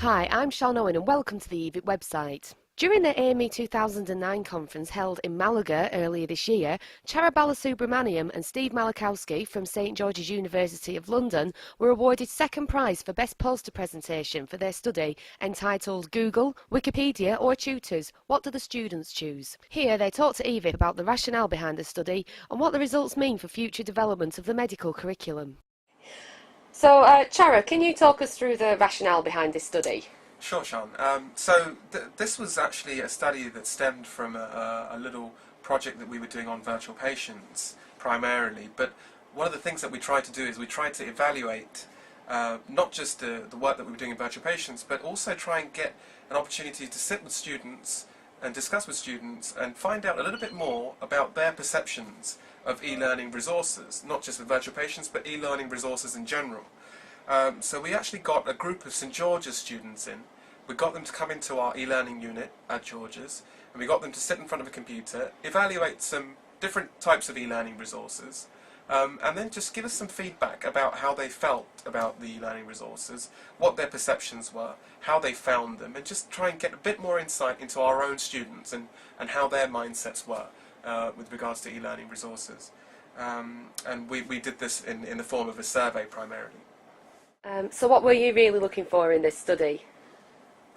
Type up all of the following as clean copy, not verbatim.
Hi, I'm Sean Owen and welcome to the evip website. During the AME 2009 conference held in Malaga earlier this year, Chara Balasubramaniam and Steve Malachowski from St George's University of London were awarded second prize for Best Poster Presentation for their study entitled Google, Wikipedia or Tutors, What Do the Students Choose? Here they talked to evip about the rationale behind the study and what the results mean for future development of the medical curriculum. So, Chara, can you talk us through the rationale behind this study? Sure, Sean. This was actually a study that stemmed from a little project that we were doing on virtual patients primarily. But one of the things that we tried to do is we tried to evaluate not just the work that we were doing in virtual patients, but also try and get an opportunity to sit with students and discuss with students and find out a little bit more about their perceptions of e-learning resources, not just with virtual patients, but e-learning resources in general. So we actually got a group of St George's students in. We got them to come into our e-learning unit at George's, and we got them to sit in front of a computer, evaluate some different types of e-learning resources, and then just give us some feedback about how they felt about the e-learning resources, what their perceptions were, how they found them, and just try and get a bit more insight into our own students and how their mindsets were with regards to e-learning resources. And we did this in the form of a survey primarily. So what were you really looking for in this study?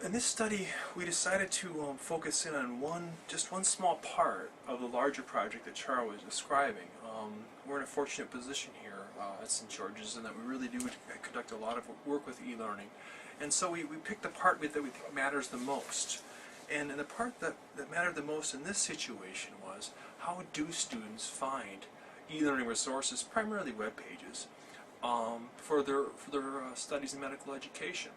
In this study, we decided to focus in on just one small part of the larger project that Chara was describing. We're in a fortunate position here at St. George's in that we really do conduct a lot of work with e-learning. And so we picked the part that we think matters the most. And the part that mattered the most in this situation was, how do students find e-learning resources, primarily web pages, for their studies in medical education.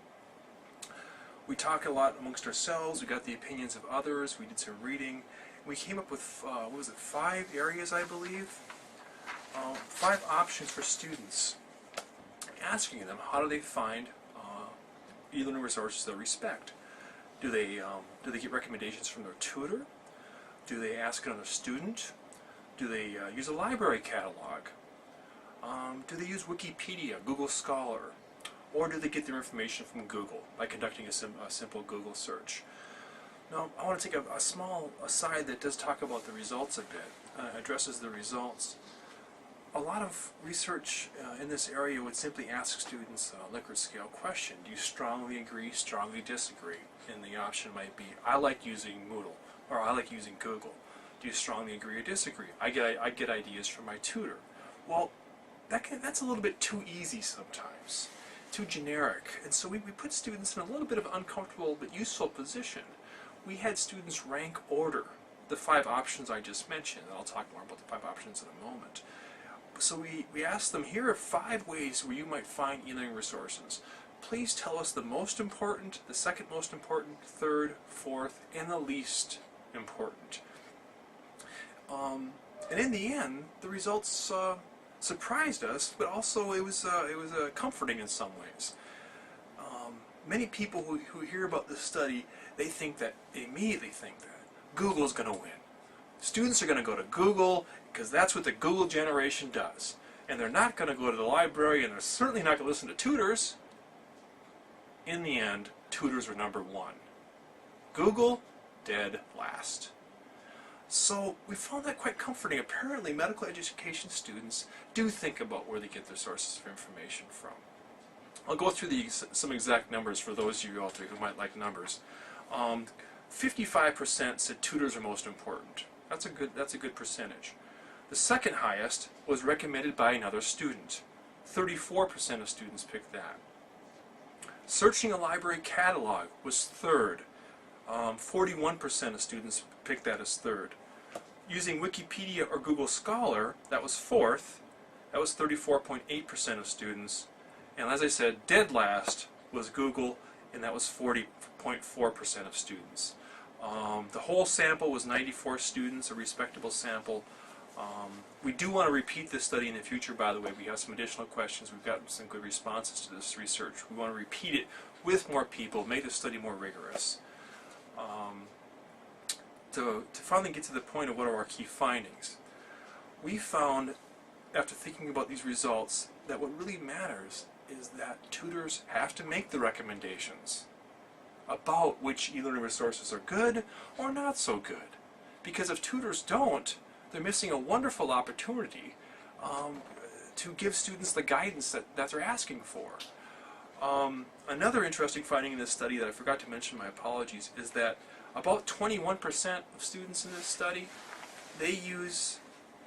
We talk a lot amongst ourselves, we got the opinions of others, we did some reading. We came up with, 5 areas, I believe? 5 options for students, asking them how do they find e-learning resources they respect. Do they get recommendations from their tutor? Do they ask another student? Do they use a library catalog? Do they use Wikipedia, Google Scholar? Or do they get their information from Google by conducting a simple Google search? Now, I want to take a small aside that does talk about the results a bit, addresses the results. A lot of research in this area would simply ask students a Likert scale question. Do you strongly agree, strongly disagree? And the option might be, I like using Moodle, or I like using Google. Do you strongly agree or disagree? I get ideas from my tutor. Well, that's a little bit too easy sometimes, too generic. And so we put students in a little bit of an uncomfortable but useful position. We had students rank order the 5 options I just mentioned, and I'll talk more about the 5 options in a moment. So we asked them, here are 5 ways where you might find e-learning resources. Please tell us the most important, the second most important, third, fourth, and the least important. And in the end, the results surprised us, but also it was comforting in some ways. Many people who hear about this study, they immediately think that Google's going to win. Students are going to go to Google because that's what the Google generation does. And they're not going to go to the library, and they're certainly not going to listen to tutors. In the end, tutors were number 1. Google, dead last. So we found that quite comforting. Apparently medical education students do think about where they get their sources of information from. I'll go through some exact numbers for those of you out there who might like numbers. 55% said tutors are most important. That's a good percentage. The second highest was recommended by another student. 34% of students picked that. Searching a library catalog was third. 41% of students picked that as third. Using Wikipedia or Google Scholar, that was fourth. That was 34.8% of students. And as I said, dead last was Google, and that was 40.4% of students. The whole sample was 94 students, a respectable sample. We do want to repeat this study in the future, by the way. We have some additional questions. We've gotten some good responses to this research. We want to repeat it with more people, make the study more rigorous. To finally get to the point of what are our key findings. We found, after thinking about these results, that what really matters is that tutors have to make the recommendations. about which e-learning resources are good or not so good. Because if tutors don't, they're missing a wonderful opportunity to give students the guidance that they're asking for. Another interesting finding in this study that I forgot to mention, my apologies, is that about 21% of students in this study, they use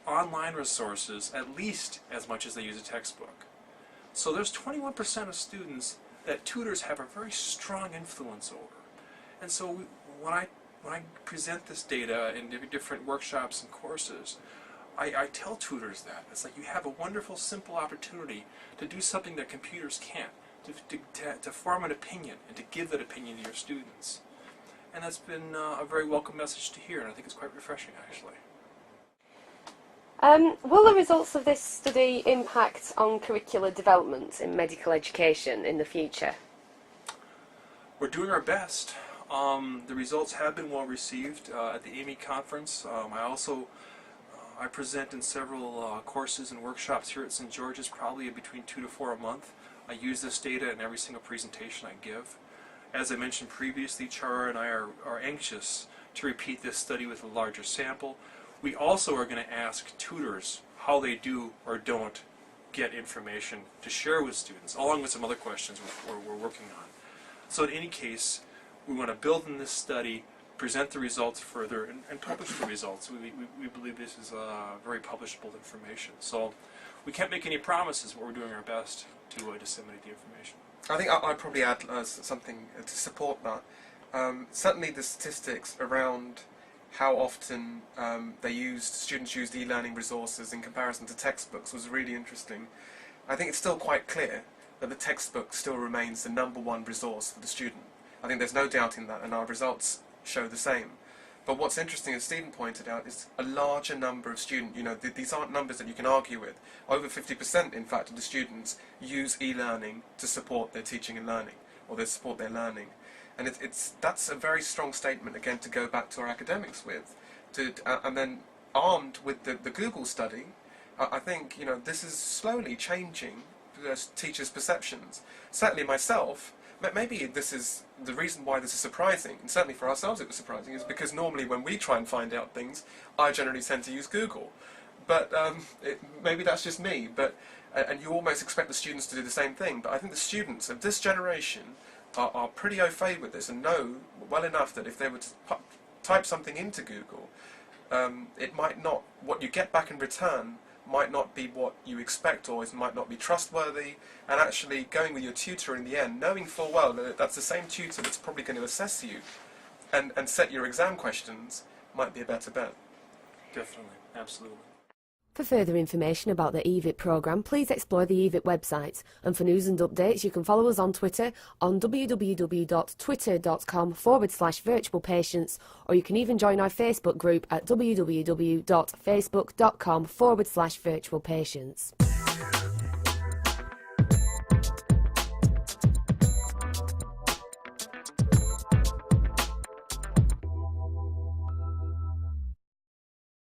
online resources at least as much as they use a textbook. So there's 21% of students that tutors have a very strong influence over. And so when I present this data in different workshops and courses, I tell tutors that. It's like you have a wonderful, simple opportunity to do something that computers can't, to form an opinion and to give that opinion to your students. And that's been a very welcome message to hear, and I think it's quite refreshing, actually. Will the results of this study impact on curricular development in medical education in the future? We're doing our best. The results have been well received at the EVip conference. I present in several courses and workshops here at St. George's, probably between 2 to 4 a month. I use this data in every single presentation I give. As I mentioned previously, Chara and I are anxious to repeat this study with a larger sample. We also are going to ask tutors how they do or don't get information to share with students, along with some other questions we're working on. So in any case, we want to build in this study, present the results further, and publish the results. We believe this is very publishable information. So we can't make any promises, but we're doing our best to disseminate the information. I think I'd probably add something to support that. Certainly the statistics around how often students used e-learning resources in comparison to textbooks was really interesting. I think it's still quite clear that the textbook still remains the #1 resource for the student. I think there's no doubt in that, and our results show the same. But what's interesting, as Stephen pointed out, is a larger number of students. These aren't numbers that you can argue with. Over 50%, in fact, of the students use e-learning to support their teaching and learning, or to support their learning. And that's a very strong statement, again, to go back to our academics with. And then armed with the Google study, I think this is slowly changing teachers' perceptions. Certainly myself, maybe this is the reason why this is surprising, and certainly for ourselves it was surprising, is because normally when we try and find out things, I generally tend to use Google. But maybe that's just me, and you almost expect the students to do the same thing. But I think the students of this generation are pretty au fait with this and know well enough that if they were to type something into Google, it might not, what you get back in return might not be what you expect, or it might not be trustworthy, and actually going with your tutor in the end, knowing full well that that's the same tutor that's probably going to assess you and set your exam questions, might be a better bet. Definitely, absolutely. For further information about the evip programme, please explore the evip website, and for news and updates you can follow us on Twitter on www.twitter.com/virtualpatients, or you can even join our Facebook group at www.facebook.com/virtualpatients.